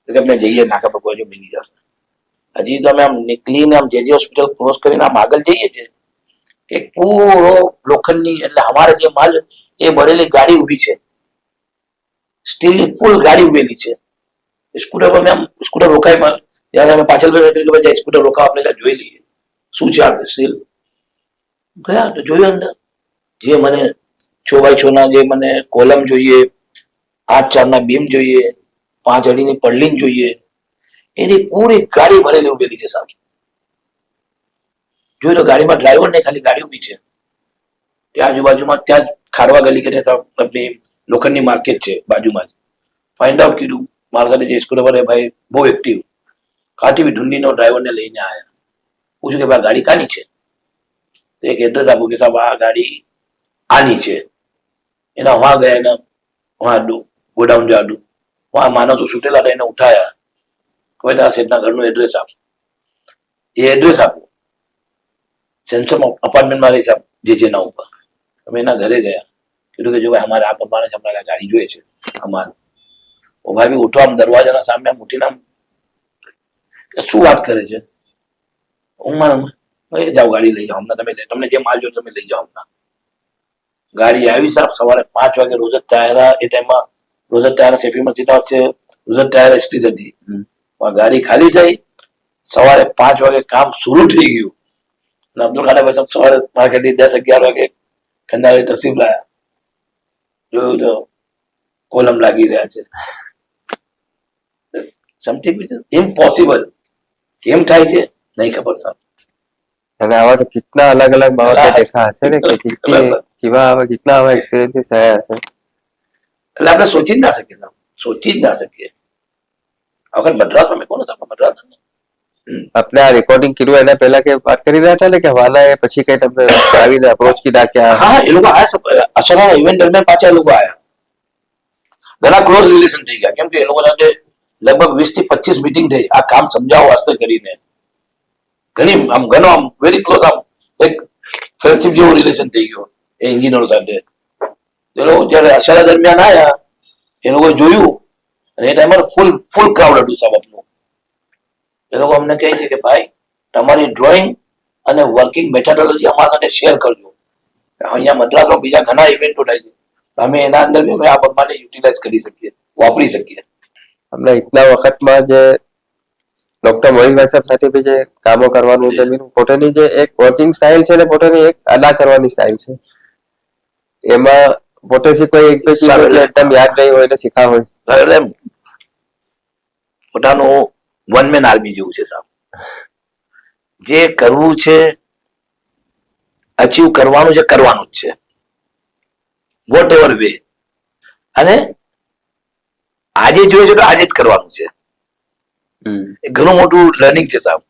તો કે આપણે જઈએ નાકા પર કોઈ મિલી જશે. હજી તો અમે આમ નીકળીને આમ જે હોસ્પિટલ ક્રોસ કરીને આમ આગળ જઈએ છીએ કે પૂરો લોખંડની એટલે અમારે જે માલ એ ભરેલી ગાડી ઊભી છે, સ્ટીલની ફૂલ ગાડી ઉભેલી છે. સ્કૂટર પર આમ સ્કૂટર રોકાય પણ ત્યારે અમે પાછળ જાય સ્કૂટર રોકાવા આપણે ત્યાં જોઈ લઈએ શું છે આપણે સ્ટીલ. ગયા તો જોયું અંદર જે મને 6x6 ના જે મને કોલમ જોઈએ, 8x4 ના બીમ જોઈએ, 5 અડીની પડલીન જોઈએ, એની પૂરી ગાડી ભરેલી ઉભેલી છે સાહેબ. જોયું તો ગાડીમાં ડ્રાઈવર નહીં, ખાલી ગાડી ઉભી છે. ત્યાં આજુબાજુમાં ત્યાં જ ખારવા ગલી કરીને આપણી લોખંડની માર્કેટ છે બાજુમાં જ. ફાઇન્ડ આઉટ કીધું મારા સાથે જે સ્કૂટર પર ભાઈ બહુ એક્ટિવ, કાંથી બી ઢૂંઢીનો ડ્રાઈવરને લઈને આવ્યા. પૂછ્યું કે ભાઈ ગાડી કાની છે? તો એક એડ્રેસ આપું કે સાહેબ આ ગાડી આની છે. એના વहाँ ગયા, એના वहाँ ગોડાઉન જાડું वहाँ માણસો છૂટેલા હતા, એને ઉઠાયા. કોઈ તારા શેઠના ઘરનું એડ્રેસ આપ. એ એડ્રેસ આપું સેન્સમ અપાર્ટમેન્ટમાં રહી સાહેબ જેના ઉપર. અમે એના ઘરે ગયા, કીધું કે જો ભાઈ અમારે આ પ્રમાણે છે, અમારે ગાડી જોઈએ છે અમારે. ઓ ભાઈ બી ઉઠો આમ દરવાજાના સામે આમ ઉઠીને આમ શું વાત કરે છે? હું મારા જાઓ ગાડી લઈ જાઓ હમણાં, તમે તમને જે માલ જોઈએ તમે લઈ જાઓ હમણાં. ગાડી આવી સાહેબ સવારે 5 વાગે. રોજ ટાયર એ ટાઈમમાં રોજ ટાયર સેફી મસ્જિદ છે, રોજ ટાયર એસટી હતી. ગાડી ખાલી થઈ, સવારે 5 વાગે કામ શરૂ થઈ ગયું. અને અબ્દુલ ખાન ભાઈ સવારે મારા ખ્યાલથી 10-11 વાગે ખંડારે તસરીફ લાયા. જોયું તો કોલમ લાગી રહ્યા છે. Something impossible. કેમ થાય છે નહીં ખબર સાહેબ. અને આવા तो कितना अलग अलग बाबा के हाँ। देखा हसे ने कि कितना हवा एक्सपीरियंसेस आया हसे એટલે આપણે સોચી જ ના શકીએ સાહેબ, સોચી જ ના શકીએ. અગર મદ્રાસમાં મેં કોને સાહેબ મદ્રાસ આપણે આ રેકોર્ડિંગ કર્યું એના પહેલા કે વાત કરી રહ્યા હતા ને કે હવાના એ પછી કઈ તમને આવીને અપ્રોચ કીધા કે આ હા એ લોકો આયા સાહેબ, અચાનક ઇવેન્ટ દરમિયાન પાછા એ લોકો આયા. ઘણા ક્લોઝ રિલેશન થઈ ગયા કેમ કે એ લોકો સાથે લગભગ 20 થી 25 મીટિંગ થઈ આ કામ સમજાવવા વાસ્તે કરીને. ઘણી ઘણો વેરી ક્લોઝ એક ફ્રેન્ડશિપ જેવું રિલેશન થઈ ગયો એ એન્જિનિયર સાથે. એ લોકો જયારે અષાઢા દરમિયાન આયા એ લોકો જોયું અને એ ટાઈમે ફૂલ ક્રાઉડ હતું સાહેબ આપણું. એ લોકો અમને કહે છે કે ભાઈ તમારી ડ્રોઈંગ અને વર્કિંગ મેથોડોલોજી અમારા સાથે શેર કરજો. અહીંયા મદ્રાસમાં બીજા ઘણા ઇવેન્ટો થાય છે અમે એના અંદર બી અમે આ બધાને યુટિલાઇઝ કરી શકીએ, વાપરી શકીએ. અમને ઇતના વખતમાં જે ડોક્ટર મોહિત ભાઈ સાહેબ સાથે બી જે કામો કરવાનું જમીન પોતાની જે એક વર્કિંગ સ્ટાઇલ છે ને પોતાની એક અદા કરવાની સ્ટાઇલ છે એમાં પોતે કોઈ એક બે ચીજો જે એકદમ યાદ રહી હોય ને શીખા હોય એટલે પોતાનું વન મેન આર્મી જેવું છે સાહેબ. જે કરવું છે અચીવ કરવાનું છે કરવાનું જ છે વોટ એવર વે. અને આજે જોઈએ છે તો આજે જ કરવાનું છે. એ ઘણું મોટું લર્નિંગ છે સાહેબ.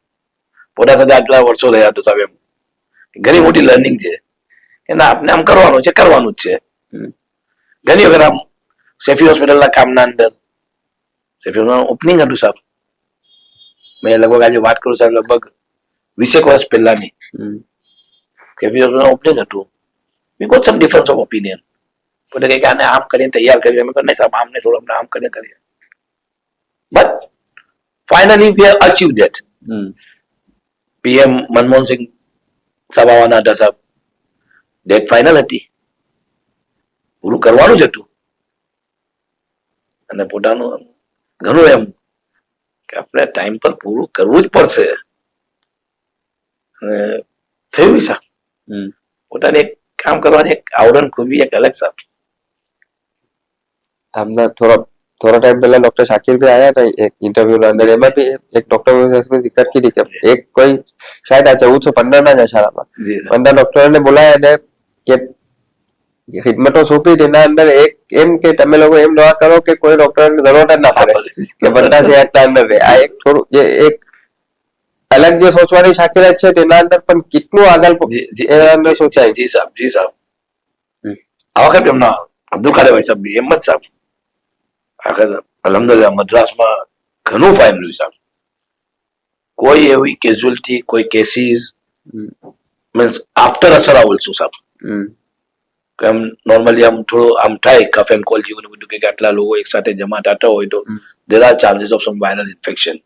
પોતા સાથે આટલા વર્ષો રહ્યા તો સાહેબ એમ ઘણી મોટી લર્નિંગ છે કે ના આપણે આમ કરવાનું છે કરવાનું જ છે. ઘણી વખત આમ સેફી હોસ્પિટલના કામના અંદર સેફી ઓપનિંગ હતું સાહેબ. મેં લગભગ આજે વાત કરું સાહેબ લગભગ 20 વર્ષ પહેલાની સેફી હોસ્પિટલનું ઓપનિંગ હતું. We got some difference of opinion. પોતે કહે કે આને આમ કરીને તૈયાર કરી અમે નહીં સાહેબ આમને થોડું અમને આમ કરીને કરીએ. But finally we have achieve that. PM Manmohan Singh સાહેબ આવવાના હતા સાહેબ. ડેટ ફાઇનલ હતી, પૂરું કરવાનું જ હતું અને પોતાનું ઘણું એમ કે આપણે ટાઈમ પર પૂરું કરવું જ પડશે અને થયું સાહેબ. પોતાને એક કામ કરવાની એક આવડત ખૂબી એક અલગ સાહેબ. हमने थोड़ा टाइम पहले डॉक्टर शाकिर भी आया था एक इंटरव्यू के अंदर एम भी एक डॉक्टर में जिक्र की थी कि एक कोई शायद आ 1415 ના દશામાં 15 ડોક્ટરોને બોલાયા ને કે ખિદમતો સોંપી તેના અંદર એક એમ કે તમે લોકો એમ દવા કરો કે કોઈ ડોક્ટરની જરૂરત જ ના પડે કે બધા સેહતના અંદર રહે. આ એક થોડું જે એક અલગ જે સોચવાની શાકિરાત છે તેના અંદર પણ કેટલું આગળ એના અંદર સોચાય. જી સાહેબ જી સાહેબ. આ વખત એમના અબ્દુલ કાદરભાઈ સાહેબ એમ જ સાહેબ આખર અલહમદુલિલ્લાહ મદ્રાસમાં ઘણું ફાઇન રહ્યું સાહેબ. કોઈ એવી કેઝ્યુઅલિટી કોઈ કેસીસ મીન્સ આફ્ટર અસર ઓલ્સો સાહેબ. કે આમ નોર્મલી આમ થોડું આમ થાય કફ એન્ડ કોલ જેવું બધું કે આટલા લોકો એક સાથે જમા થતા હોય તો there are chances of sum viral infection.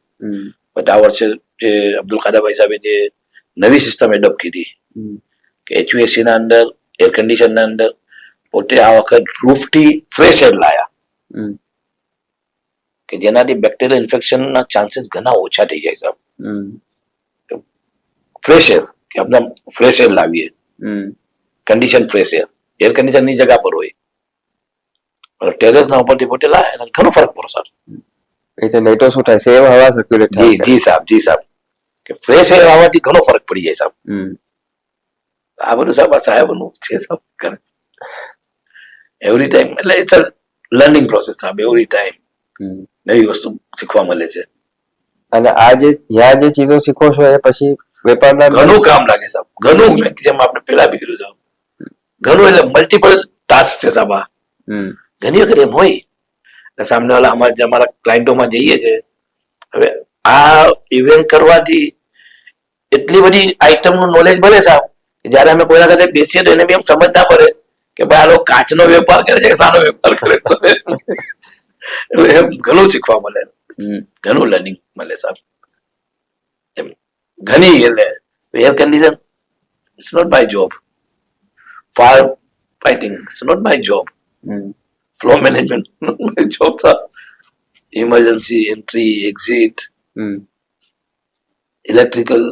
But આ વર્ષે જે અબ્દુલ કાદરભાઈ સાહેબે જે નવી સિસ્ટમ એડોપ્ટ કરી કે એચયુએસસી ના અંદર એર કન્ડિશન ના અંદર પોતે આ વખત રૂફથી ફ્રેશ એર લાયા કે જેનાથી બેક્ટેરિયલ ઇન્ફેક્શનના ચાન્સીસ ઘણા ઓછા થઈ જાય સાહેબ. ફ્રેશ એર કે આપણે ફ્રેશ એર લાવીએ કન્ડિશન ફ્રેશ એર કન્ડિશન ની જગા પર હોય ટેરેસ ના ઉપરથી પોતે લાવે ઘણો ફરક પડે સાહેબ. એ તો નહીં તો શું થાય સેમ હવા સર્ક્યુલેટ થાય. જી સાહેબ જી સાહેબ કે ફ્રેશ એર આવવાથી ઘણો ફરક પડી જાય સાહેબ. આ બધું સાહેબ આ સાહેબનું છે સાહેબ કરે એવરી ટાઈમ. એટલે ઇટ્સ અ લર્નિંગ પ્રોસેસ સાહેબ. એવરી ટાઈમ નવી વસ્તુ શીખવા મળે છે અને આ જે યા જે ચીજો શીખો છો એ પછી વેપારના ઘણું કામ લાગે સાહેબ. ઘણું જેમ આપણે પેલા બી કર્યું સાહેબ ઘણું એટલે મલ્ટિપલ ટાસ્ક છે સાહેબ. આ ઘણી વખત એમ હોય સામને વાળા અમારા ક્લાયન્ટોમાં જઈએ છે હવે આ ઇવેન્ટ કરવાથી એટલી બધી આઈટમનું નોલેજ મળે સાહેબ કે જયારે અમે કોઈના સાથે બેસીએ તો એને બી એમ સમજ ના પડે કે ભાઈ આ લોકો કાચનો વેપાર કરે છે કે સાનો વેપાર કરે એટલે એમ ઘણું શીખવા મળે ઘણું લર્નિંગ મળે સાહેબ. એમ ઘણી એટલે air condition it's not my job. Fire fighting it's not my job. Flow management not my job સાહેબ. ઇમરજન્સી એન્ટ્રી એક્ઝિટ ઇલેક્ટ્રિકલ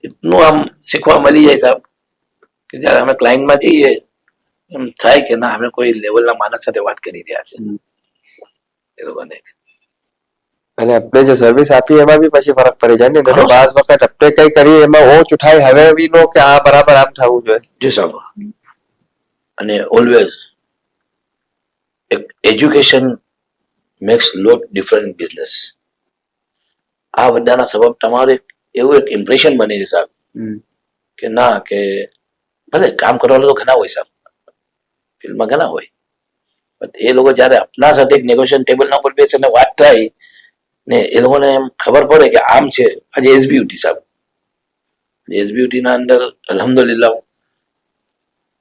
એટલું આમ શીખવા મળી જાય સાહેબ કે જયારે અમે ક્લાયન્ટમાં જઈએ એમ થાય કે ના અમે કોઈ લેવલના માણસ સાથે વાત કરી રહ્યા છે એ લોકોને. અને આપણે જે સર્વિસ આપી એમાં બી પછી ફરક પડી જાય ને ઘણો તો બાર વખત આપણે કઈ કરીએ એમાં ઓછ ઉઠાય હવે બી નો કે આ બરાબર આમ થવું જોઈએ. જી સાહેબ. અને ઓલવેઝ એજ્યુકેશન મેક્સ લોટ ડિફરન્ટ બિઝનેસ. આ બધાના સબબ તમારે એવું એક ઇમ્પ્રેશન બની છે સાહેબ કે ના કે ભલે કામ કરવાના તો ઘણા હોય સાહેબ, ફિલ્ડમાં ઘણા હોય, પણ એ લોકો જયારે આપના સાથે એક નેગોશિયેશન ટેબલ ના ઉપર બેસે ને વાત થાય ને એ લોકોને એમ ખબર પડે કે આમ છે. આજે એસબીયુટી સાહેબ, એસબીયુટી ના અંદર અલહમદુલિલ્લાહ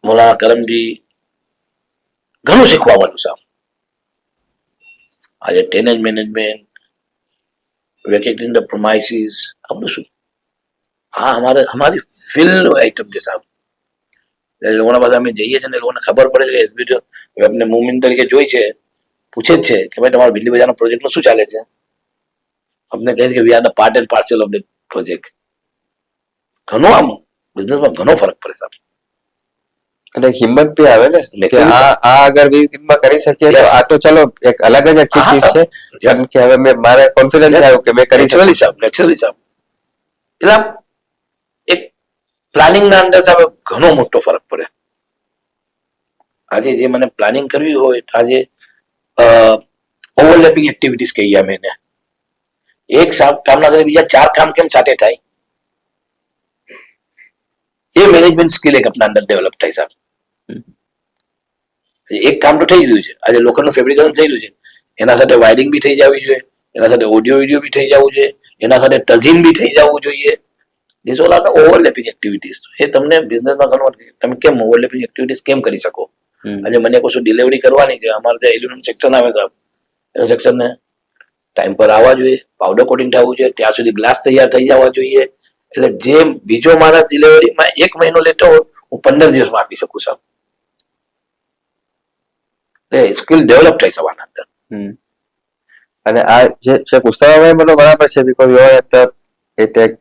મૌલાના કરમજી ઘણું શીખવા મળ્યું સાહેબ. આજે ટેનેજ મેનેજમેન્ટ, વેકેટિંગ ધ પ્રોમાઇસીસ, આ બધું શું હા અમારી ફિલ્ડ આઈટમ છે સાહેબ. એ લોકોના પાસે અમે જઈએ છીએ ને એ લોકોને ખબર પડે છે કે એસબીયુટી અમને મુવમેન્ટ તરીકે જોઈ છે, પૂછે જ છે કે ભાઈ તમારો ભીલી બજારના પ્રોજેક્ટનું શું ચાલે છે. અમને કહે છે કે we are the part and parcel of the project. ઘણો આમ બિઝનેસમાં ઘણો ફરક પડે સાહેબ. અને હિંમત બી આવે ને કે આ અગર 20 દિનમાં કરી શકીએ તો આ તો ચલો એક અલગ જ આખી ચીજ છે કારણ કે હવે મારે કોન્ફિડન્સ આવ્યો કે મેં કરી નેચરલી સાહેબ, નેચરલી સાહેબ. એટલે એક પ્લાનિંગ ના અંદર સાહેબ ઘણો મોટો ફરક પડે. આજે જે મને પ્લાનિંગ કરવી હોય આજે ઓવરલેપિંગ એક્ટિવિટીઝ કહીએ અમે એને. એક કામના સાથે બીજા 4 કામ કેમ સાથે થાય એ મેનેજમેન્ટ સ્કિલ એક આપણા અંદર ડેવલપ થાય સાહેબ. એક કામ તો થઈ ગયું છે, આજે લોખંડનું ફેબ્રિકેશન થઈ રહ્યું છે, એના સાથે વાયરિંગ બી થઈ જવી જોઈએ, એના સાથે ઓડિયો વિડિયો બી થઈ જવું જોઈએ, એના સાથે ટઝિંગ બી થઈ જવું જોઈએ. This all are overlapping activities. એ તમને બિઝનેસમાં ઘણું તમે કેમ ઓવરલેપિંગ એક્ટિવિટીઝ કેમ કરી શકો. આજે મને કશું ડિલિવરી કરવાની છે, અમારે ત્યાં એલ્યુમિનિયમ સેક્શન આવે સાહેબ, એ સેક્શનને ટાઈમ પર આવવા જોઈએ, પાવડર કોટિંગ થવું જોઈએ, ત્યાં સુધી ગ્લાસ તૈયાર થઈ જવા જોઈએ. એટલે જે બીજો માણસ ડિલિવરીમાં 1 મહિનો લેતો હોય હું 15 દિવસમાં આપી શકું સાહેબ. સ્કિલ ડેવલપ થાય સવારના અંદર. અને આ જે પુસ્તકમાં મને બરાબર છે બીકોઝ યુ આર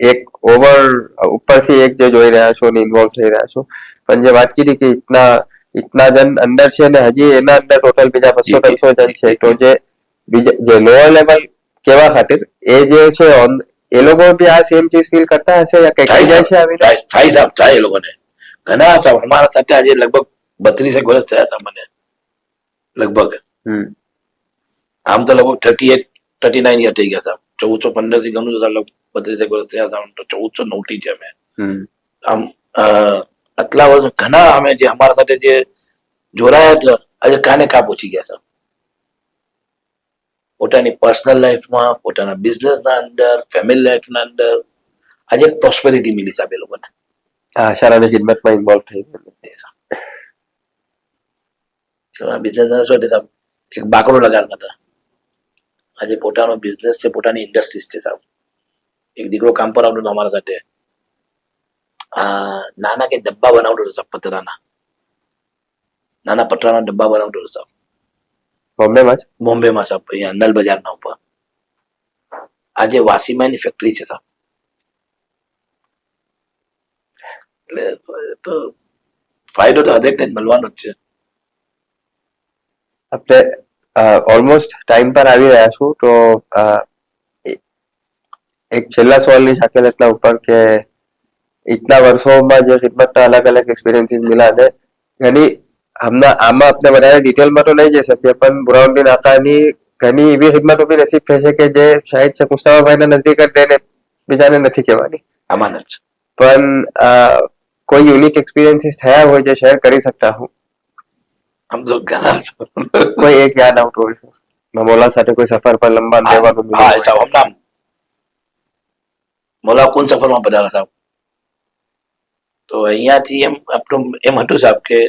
એક ઓવર ઉપરથી એક જે જોઈ રહ્યા છો ને ઇન્વોલ્વ થઈ રહ્યા છો, પણ જે વાત કરી કે ઇતના જન અંદર છે ને હજી એના અંદર ટોટલ બીજા 200-300 જણ છે તો જે લોઅર લેવલ કેવા ખાतिर એ જે છે એ લોકો બી આ સેમ ચીજ ફીલ કરતા હશે યા કઈ થઈ જાય છે આવીને થાય સાહેબ, થાય. એ લોકોને ઘણા સાહેબ અમારા સાથે આજે લગભગ 32 વર્ષ થયા હતા મને લગભગ. આમ તો લગભગ 38-39 યર થઈ ગયા સાહેબ. 1415 થી ગણું તો 32 વર્ષ થયા હતા તો 1409 થી છે અમે. આમ આટલા વર્ષ ઘણા અમે જે અમારા સાથે જે જોડાયા હતા આજે કાને કા પહોંચી ગયા સાહેબ. પોતાની પર્સનલ લાઈફમાં, પોતાના બિઝનેસના અંદર, ફેમિલી લાઈફના અંદર આજે એક પ્રોસ્પેરિટી મિલી સાહેબ એ લોકોને. આશારાની ખિદમતમાં ઇન્વોલ્વ થઈ ગયા. બિઝનેસ શું સાહેબ એક બાકડો લગાડતા હતા, આજે પોતાનો બિઝનેસ છે, પોતાની ઇન્ડસ્ટ્રીઝ છે સાહેબ. એક દીકરો કામ પર આવતો હતો અમારા સાથે, નાના કે ડબ્બા બનાવતો હતો સાહેબ, પતરાના નાના પતરાના ડબ્બા બનાવતો હતો સાહેબ. બોમ્બેમાં સાહેબ, અહીંયા નલ બજારના ઉપર. આજે વાસીમાની ફેક્ટરી છે સાહેબ. એટલે તો ફાયદો તો હરેક ને મળવાનો જ છે. આપણે ઓલમોસ્ટ ટાઈમ પર આવી રહ્યા છું તો એક છેલ્લા સવાલની શાકેલ એટલા ઉપર કે इतना વર્ષોમાં જે ખિદમતના અલગ અલગ એક્સપિરિયન્સીસ મળ્યા ને ઘણી આમાં આપણે વધારે ડિટેલમાં તો નહીં જઈ શકીએ પણ બુરહાનુદ્દીન આકાની ઘણી એવી ખિદમતો બી નસીબ થશે કે જે શાયદ છે મુસ્તફાભાઈના નજદીક જ રહીને બીજાને નથી કહેવાની. અમાનત પણ કોઈ યુનિક એક્સપિરિયન્સીસ થયા હોય જે શેર કરી શકતા હું? આમ તો ઘણા કોઈ એક યાદ આવતું હોય મોલા સાથે કોઈ સફર પર લંબા રહેવાનું. હા સાહેબ, હમણાં મોલા કોણ સફરમાં પધારા સાહેબ તો અહીંયાથી એમ આપણું એમ હતું સાહેબ કે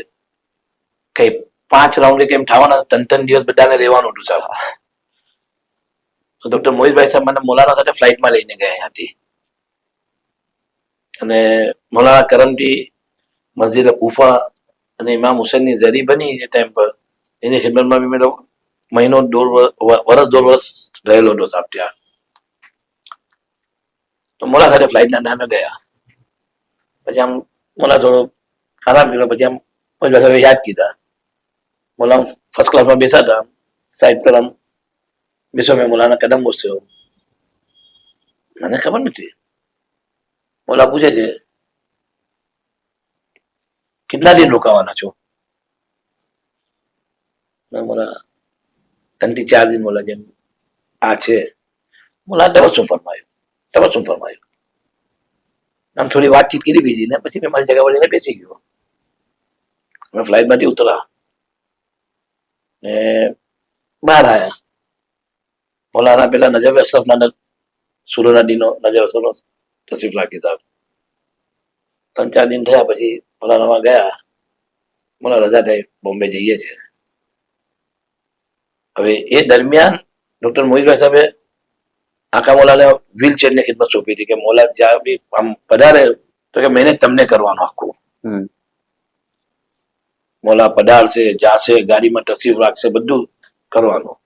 કઈ 5 રાઉન્ડ કેમ થવાના 3 દિવસ બધાને રહેવાનું હતું સાહેબ. તો ડોક્ટર મોહિતભાઈ સાહેબ મને મોલાના સાથે ફ્લાઇટમાં લઈને ગયા અહીંયાથી અને મોલાના કરમથી મસ્જિદ કુફા અને ઇમામ હુસૈનની ઝરી બની એ ટાઈમ પર એની ખિદમતમાં બી મેં મહિનો 1.5 વર્ષ રહેલો હતો સાહેબ ત્યાં. તો મોલા સાથે ફ્લાઇટના નામે ગયા. પછી આમ મોલા થોડો આરામ કર્યો, પછી આમ યાદ કીધા. મોલા ફર્સ્ટ ક્લાસમાં બેસા હતા, સાઈડ પર આમ બેસો મેં મોલાના કદમ બોસ્યો. મને ખબર નથી. મોલા પૂછે છે કેટલા દિન રોકાવાના છો? મેં બોલા 3 થી 4 દિન. બોલા જેમ આ છે. બોલા તબસુમ ફરમાયું. આમ થોડી વાતચીત કરી બીજી ને પછી મેં મારી જગ્યા વળીને બેસી ગયો. અમે ફ્લાઇટમાંથી ઉતરા ને બહાર આવ્યા. મોલાના પેલા નજબ અશરફના સુરોના દિનો નજબ અશરફ તશરીફ રાખી સાહેબ 3-4 દિન થયા પછી મોલાનામાં ગયા. મોલા રજા થઈ બોમ્બે જઈએ છે. હવે એ દરમિયાન ડોક્ટર મોહિતભાઈ સાહેબે આકા મોલાને વ્હીલચેરની ખિદમત સોંપી હતી કે મોલા જ્યાં બી આમ પધારે તો કે મેનેજ તમને કરવાનું આખું. મોલા પધારશે, જાશે, ગાડીમાં તશરીફ રાખશે, બધું કરવાનું.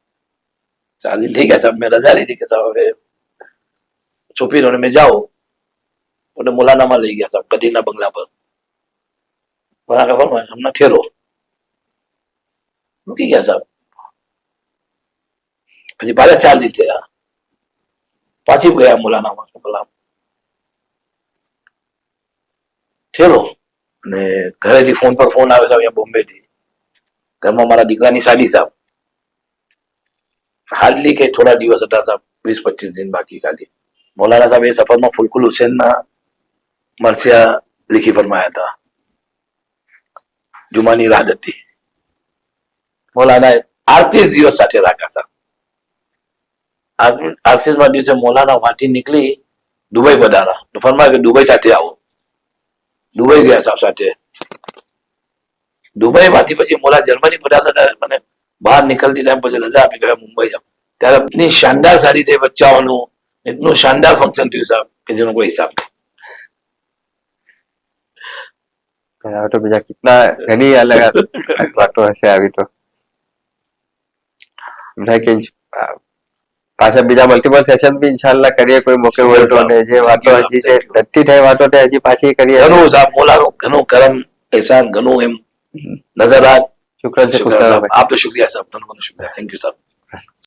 4 દિન થઈ ગયા સાહેબ. મેં રજા લીધી કે સાહેબ હવે સોંપી દો ને મેં જાઉં. એટલે મોલાનામાં લઈ ગયા સાહેબ ગદીના બંગલા પર. મોલા ખબર હમણાં ઠેરો મૂકી ગયા સાહેબ. પછી પાછા 4 દિન થયા. પાછી ગયા મોલાનામાં. પેલા ઠેરો અને ઘરેથી ફોન પર ફોન આવે સાહેબ અહીંયા બોમ્બે થી. ઘરમાં મારા દીકરાની શાદી સાહેબ. હાર્ડલી કે થોડા દિવસ હતા સાહેબ, 20-25 દિન બાકી ખાલી. મૌલાના સાહેબ એ સફરમાં ફુલકુલ હુસૈનના મરસિયા લીખી ફરમાયા હતા. જુમાની રાત હતી. મૌલાના 38 દિવસ સાથે રાખ્યા સાહેબ. 38માં દિવસે મૌલાના વાંથી નીકળી દુબઈ પધારા તો ફરમાયા કે દુબઈ સાથે આવો. દુબઈ ગયા સાહેબ સાથે. દુબઈ માંથી પછી મોલા જર્મની પધારતા ત્યારે મને બહાર નીકળતી ટાઈમ પછી રજા આપી ગયા મુંબઈ જાવ. ત્યારે ઇતની શાનદાર સારી થઈ બચ્ચાઓનું, इतનું શાનદાર ફંક્શન થયું સાહેબ કે જેનો કોઈ હિસાબ નહીં. તો બીજા કેટલા ઘણી અલગ વાતો હશે આવી તો. પાછા બીજા મલ્ટિપલ સેશન બી ઇન્શાલ્લાહ કરીએ કોઈ મોકે હોય તો. અને જે વાતો હજી છે નક્કી થઈ વાતો તે હજી પાછી કરીએ. ઘણું સાહેબ મોલાનું ઘણું કરમ એહસાન ઘણું એમ નજર આત. શુક્રન છે આપ તો શુક્રિયા સાહેબ, ઘણો ઘણો શુક્રિયા. થેન્ક યુ સાહેબ.